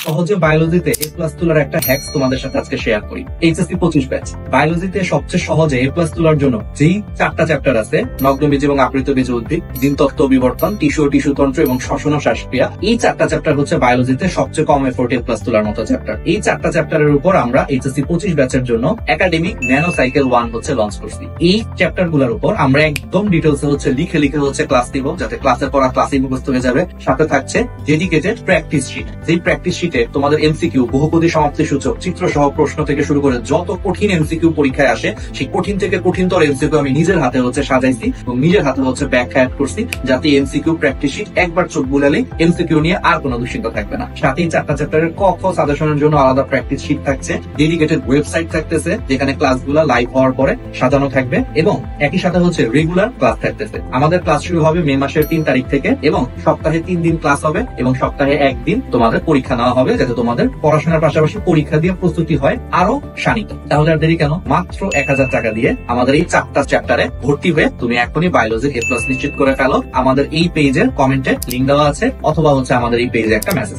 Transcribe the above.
সহজে বায়োলজিতে এ প্লাস তোলার একটা হ্যাক্স তোমাদের সাথে আজকে শেয়ার করি। এইচএসসি 25 ব্যাচ বায়োলজিতে সবচেয়ে সহজে এ প্লাস তোলার জন্য যেই 4টা চ্যাপ্টার আছে, নগ্নবীজ এবং আকৃতবীজ উদ্ভিদ, জিনতত্ত্ব বিবর্তন, টিস্যু ও টিস্যুতন্ত্র এবং শ্বসন ও শ্বাসক্রিয়া, এই 4টা চ্যাপ্টার হচ্ছে বায়োলজিতে সবচেয়ে কম এফোর্ট এ প্লাস তোলার মতো চ্যাপ্টার। এই 4টা চ্যাপ্টারের উপর আমরা এইচএসসি 25 ব্যাচের জন্য একাডেমিক ন্যানো সাইকেল 1 হচ্ছে লঞ্চ করছি। এই চ্যাপ্টার গুলোর উপর আমরা একদম ডিটেলস হচ্ছে লিখে হচ্ছে ক্লাস দিব, যাতে ক্লাসের পড়া ক্লাসে মুখস্থ হয়ে যাবে। সাথে থাকছে ডেডিকেটেড প্র্যাকটিস শিট। যেই প্র্যাকটিস শিটে তোমাদের এমসিকিউ, বহুপদী সমাপ্তি সূচক, চিত্র সহ প্রশ্ন থেকে শুরু করে যত কঠিন এমসিকিউ পরীক্ষায় আসে, সেই কঠিন থেকে কঠিনতর এমসিকিউ আমি নিজের হাতে হচ্ছে সাজাইছি এবং নিজের হাতে হচ্ছে ব্যাখ্যা অ্যাড করছি, যাতে এমসিকিউ প্র্যাকটিস শিট একবার চোখ বুলালেই এমসিকিউ নিয়ে আর কোনো দুশ্চিন্তা থাকবে না। সাথে এই 4টা চ্যাপ্টারের ক খ সাজেশনের জন্য আলাদা প্র্যাকটিস শিট থাকছে, ডেডিকেটেড ওয়েবসাইট থাকতেছে যেখানে ক্লাসগুলো লাইভ হওয়ার পরে সাজানো থাকবে এবং একই সাথে হচ্ছে রেগুলার ক্লাস থাকতেছে। আমাদের ক্লাস শুরু হবে মে মাসের 3 তারিখ থেকে এবং সপ্তাহে 3 দিন ক্লাস হবে এবং সপ্তাহে 1 দিন তোমাদের পরীক্ষা নেওয়া হবে, যাতে তোমাদের পড়াশোনার পাশাপাশি পরীক্ষা দিয়ে প্রস্তুতি হয় আরো শানিত। তাহলে আর দেরি কেন, মাত্র 1000 টাকা দিয়ে আমাদের এই 4টা চ্যাপ্টারে ভর্তি হয়ে তুমি এখনই বায়োলজির এ প্লাস নিশ্চিত করে ফেলো। আমাদের এই পেজের কমেন্টে লিংক দেওয়া আছে, অথবা হচ্ছে আমাদের এই পেজে একটা মেসেজ।